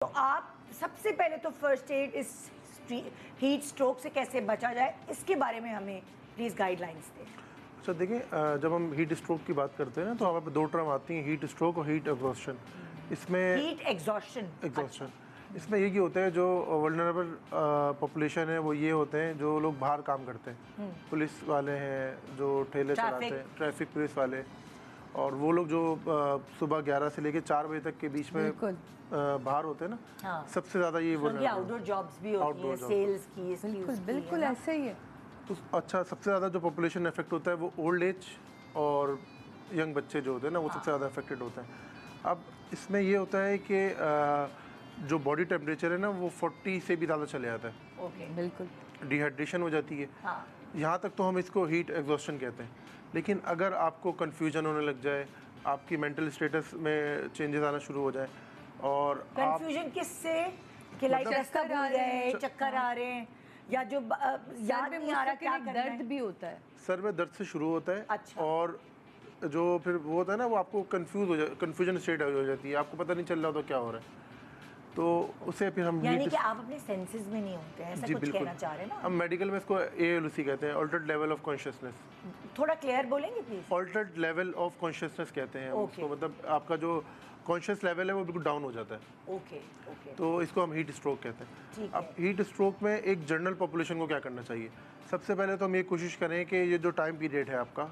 तो आप सबसे पहले तो फर्स्ट एड इस हीट स्ट्रोक से कैसे बचा जाए, इसके बारे में हमें प्लीज़ गाइडलाइंस दें। अच्छा देखिए, जब हम हीट स्ट्रोक की बात करते हैं ना, तो हमारे पे दो टर्म आती हैं, हीट स्ट्रोक और हीट एग्जॉस्शन। इसमें हीट एग्जॉस्शन इसमें ये होता है, जो वल्नरेबल पॉपुलेशन है वो ये होते हैं जो लोग बाहर काम करते हैं, पुलिस वाले हैं जो ठेले चलाते हैं, ट्रैफिक पुलिस वाले, और वो लोग जो सुबह 11 से लेकर 4 बजे तक के बीच में बाहर होते हैं ना। हाँ। सबसे ज़्यादा ये आउटडोर जॉब्स भी होती हैं, सेल्स की, बिल्कुल ऐसे ही है। तो अच्छा, सबसे ज़्यादा जो पॉपुलेशन इफेक्ट होता है वो ओल्ड एज और यंग बच्चे जो होते हैं ना, वो सबसे ज़्यादा अफेक्टेड होते हैं। अब इसमें ये होता है कि जो बॉडी टेम्परेचर है ना, वो 40 से भी ज़्यादा चले जाता है। ओके, बिल्कुल डिहाइड्रेशन हो जाती है। हाँ। यहाँ तक तो हम इसको हीट एग्जॉस्शन कहते हैं। लेकिन अगर आपको कन्फ्यूजन होने लग जाए, आपकी मेंटल स्टेटस में चेंजेस आना शुरू हो जाए, और कन्फ्यूजन किससे कि लाइक रास्ता भूल गए, चक्कर आ रहे हैं, या जो याद नहीं आ रहा क्या करना है, दर्द भी होता है, सर में दर्द से शुरू होता है। अच्छा। और जो फिर वो होता है ना, वो आपको कन्फ्यूजन स्टेट हो जाती है, आपको पता नहीं चल रहा होता क्या हो रहा है। तो उसे फिर हम यानी कि आप अपने सेंसेस में नहीं होते हैं, ऐसा कुछ कहना चाह रहे हैं ना। हम मेडिकल में इसको ALC कहते हैं, ऑल्टर्ड लेवल ऑफ कॉन्शियसनेस। थोड़ा क्लियर बोलेंगे please. Altered level of consciousness कहते हैं उसको, मतलब आपका जो कॉन्शियस लेवल है वो बिल्कुल डाउन हो जाता है। ओके। तो इसको हम हीट स्ट्रोक कहते हैं। अब हीट स्ट्रोक में एक जनरल पॉपुलेशन को क्या करना चाहिए? सबसे पहले तो हम ये कोशिश करें कि ये जो टाइम पीरियड है आपका,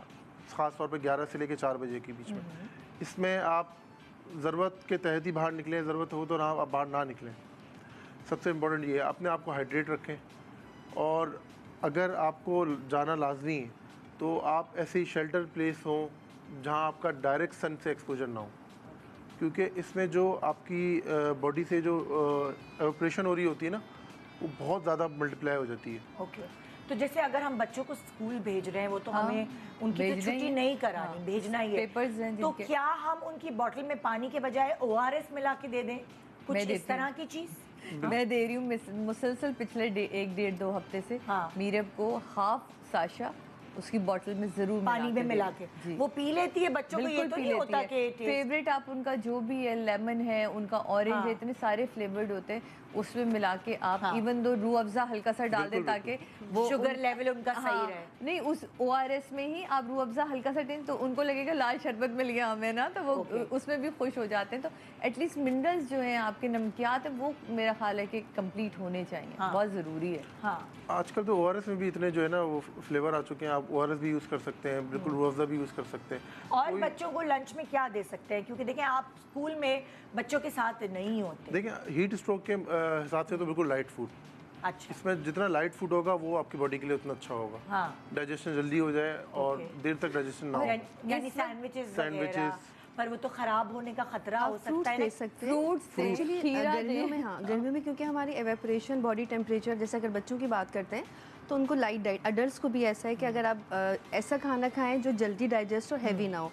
ख़ास तौर पे 11 से लेकर 4 बजे के बीच में, इसमें आप ज़रूरत के तहत ही बाहर निकलें, ज़रूरत हो तो आप बाहर ना निकलें। सबसे इम्पोर्टेंट ये है, अपने आप को हाइड्रेट रखें, और अगर आपको जाना लाजमी है तो आप ऐसी शेल्टर प्लेस हो जहाँ आपका डायरेक्ट सन से एक्सपोजर ना हो, क्योंकि इसमें जो आपकी बॉडी से जो एवोपरेशन हो रही होती है ना, वो बहुत ज़्यादा मल्टीप्लाई हो जाती है। ओके। तो जैसे अगर हम बच्चों को स्कूल भेज रहे हैं, वो तो हमें उनकी तो छुट्टी नहीं करानी, भेजना ही है, तो क्या हम उनकी बोतल में पानी के बजाय ORS मिला के दे दें, कुछ इस तरह की चीज़? मैं दे रही हूँ मुसलसल पिछले 1-1.5-2 हफ्ते से। मीरब को हाफ साशा उसकी बोतल में जरूर पानी में मिला के वो पी लेती है। बच्चों को ये तो नहीं होता कि फेवरेट आप उनका जो भी है, लेमन है उनका, ऑरेंज है, इतने सारे फ्लेवर्ड होते हैं, उसमें मिला के आप इवन दो रूह अफ़ज़ा हल्का सा डाल दें ताकि वो शुगर लेवल उनका सही रहे। नहीं, उस ORS में ही आप रूह अफ़ज़ा हल्का सा दें तो उनको लगेगा लाल शरबत मिल गया हमें ना, तो वो उसमें भी खुश हो जाते हैं। तो एटलीस्ट मिनरल्स जो हैं आपके, नमकियात है, वो मेरा ख्याल है कि कंप्लीट होने चाहिए, बहुत ज़रूरी है। आजकल तो ORS में भी इतने जो है ना वो फ्लेवर आ चुके हैं, आप ORS भी यूज़ कर सकते हैं, बिल्कुल रूह अफ़ज़ा भी यूज़ कर सकते हैं। और बच्चों को लंच में क्या दे सकते हैं, क्योंकि देखें आप स्कूल में बच्चों के साथ नहीं होते। देखिए, हीट स्ट्रोक के हिसाब से तो बिल्कुल लाइट फूड। अच्छा। इसमें जितना लाइट फूड होगा वो आपकी बॉडी के लिए उतना अच्छा होगा। डाइजेशन जल्दी हो जाए और देर तक डाइजेशन ना हो। यानी सैंडविचेस पर वो तो खराब होने का खतरा हो सकता है। फ्रूट्स एक्चुअली गर्मियों में, गर्मियों में क्योंकि हमारी एवेपोरेशन, बॉडी टेम्परेचर, जैसे अगर बच्चों की बात करते हैं तो उनको लाइट डाइट, अडल्ट्स को भी ऐसा है कि अगर आप ऐसा खाना खाएं जो जल्दी डाइजेस्ट और हैवी ना हो।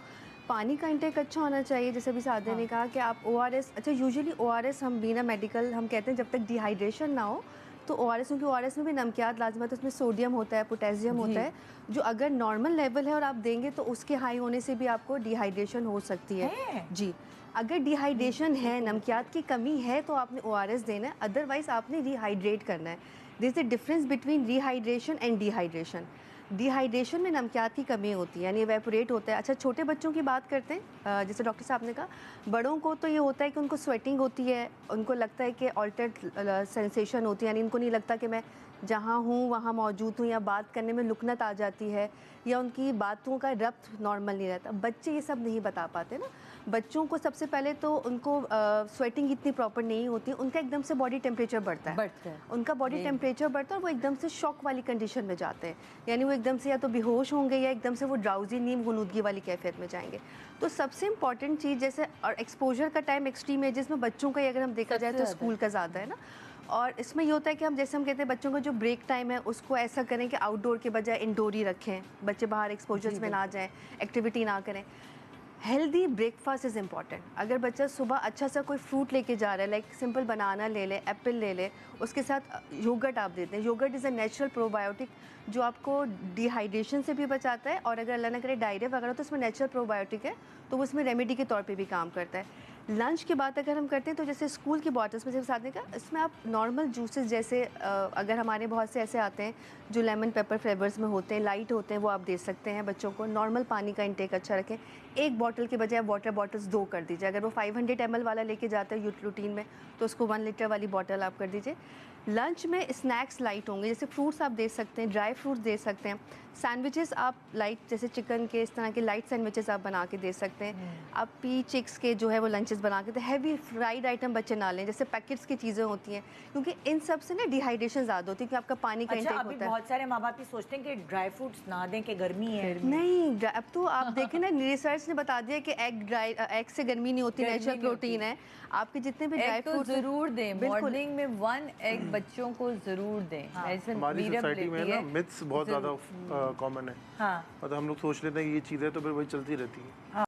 पानी का इंटेक अच्छा होना चाहिए, जैसे अभी सादे ने कहा कि आप ORS, अच्छा यूजुअली ORS हम बिना मेडिकल हम कहते हैं जब तक डिहाइड्रेशन ना हो तो ORS, क्योंकि ORS में भी नमकियात लाजमत है, उसमें सोडियम होता है, पोटेशियम होता है, जो अगर नॉर्मल लेवल है और आप देंगे तो उसके हाई होने से भी आपको डिहाइड्रेशन हो सकती है। जी, अगर डिहाइड्रेशन है, नमकियात की कमी है, तो आपने ORS देना है, अदरवाइज आपने रिहाइड्रेट करना है। This is the difference between rehydration and dehydration. Dehydration में नमकियात की कमी होती है, यानी एवेपोरेट होता है। अच्छा, छोटे बच्चों की बात करते हैं, जैसे डॉक्टर साहब ने कहा, बड़ों को तो ये होता है कि उनको स्वेटिंग होती है, उनको लगता है कि ऑल्टर्ड सेंसेशन होती है, यानी उनको नहीं लगता कि मैं जहाँ हूँ वहाँ मौजूद हूँ, या बात करने में लुकनत आ जाती है, या उनकी बातों का रब्त नॉर्मल नहीं रहता। बच्चे ये सब नहीं बता पाते ना। बच्चों को सबसे पहले तो उनको स्वेटिंग इतनी प्रॉपर नहीं होती, उनका एकदम से बॉडी टेम्परेचर बढ़ता है, उनका बॉडी टेम्परेचर बढ़ता है और वो एकदम से शॉक वाली कंडीशन में जाते हैं, यानी वो एकदम से या तो बेहोश होंगे या एकदम से वो ड्राउजी, नींद गुनूदगी वाली कैफियत में जाएंगे। तो सबसे इंपॉर्टेंट चीज़, जैसे और एक्सपोजर का टाइम एक्सट्रीम एजेस में बच्चों का अगर हम देखा जाए तो स्कूल का ज़्यादा है ना। और इसमें ये होता है कि हम, जैसे हम कहते हैं, बच्चों का जो ब्रेक टाइम है उसको ऐसा करें कि आउटडोर के बजाय इंडोर ही रखें, बच्चे बाहर एक्सपोजर्स में ना जाएं, एक्टिविटी ना करें। Healthy breakfast is important. अगर बच्चा सुबह अच्छा सा कोई फ्रूट लेके जा रहा है, लाइक सिंपल बनाना ले ले, एप्पल ले ले, उसके साथ योगर्ट आप देते हैं। Yogurt is a natural probiotic जो आपको डिहाइड्रेशन से भी बचाता है, और अगर अल्लाह ना करे डायरिया वगैरह तो उसमें नेचुरल प्रोबायोटिक है, तो वो उसमें रेमेडी के तौर पे भी काम करता है। लंच के बाद अगर हम करते हैं तो जैसे स्कूल की बॉटल्स में जैसे आते हैं इसमें आप नॉर्मल जूसेस जैसे अगर हमारे बहुत से ऐसे आते हैं जो लेमन पेपर फ्लेवर्स में होते हैं, लाइट होते हैं, वो आप दे सकते हैं बच्चों को। नॉर्मल पानी का इंटेक अच्छा रखें, एक बॉटल के बजाय वाटर बॉटल्स 2 कर दीजिए। अगर वो 500 ml वाला लेके जाते हैं रूटीन में तो उसको 1 लीटर वाली बॉटल आप कर दीजिए। लंच में स्नैक्स लाइट होंगे, जैसे फ्रूट्स आप दे सकते हैं, ड्राई फ्रूट्स दे सकते हैं। सैंडविचेस आप लाइट जैसे चिकन के इस तरह के लाइट सैंडविचेस आप बना के दे सकते हैं। आप पी चिक्स के जो है वो लंचेस बना के, तो हैवी फ्राइड आइटम बच्चे ना लें, जैसे पैकेट्स की चीज़ें होती हैं, क्योंकि इन सब से ना डिहाइड्रेशन ज़्यादा होती है क्योंकि आपका पानी का अच्छा, इंटेक अभी होता है। बहुत सारे माँ बाप ही सोचते हैं कि ड्राई फ्रूट्स ना दें कि गर्मी है। नहीं, अब तो आप देखें ना रिसर्च ने बता दिया कि एग से गर्मी नहीं होती, नेचुरल प्रोटीन है। आपके जितने भी ड्राई फ्रूट्स जरूर दें, मॉर्निंग में 1 एग बच्चों को जरूर दें। हमारी सोसाइटी में ना मिथ्स बहुत ज़्यादा कॉमन है। हाँ, मतलब हम लोग सोच लेते हैं ये चीज़ है तो फिर वही चलती रहती है।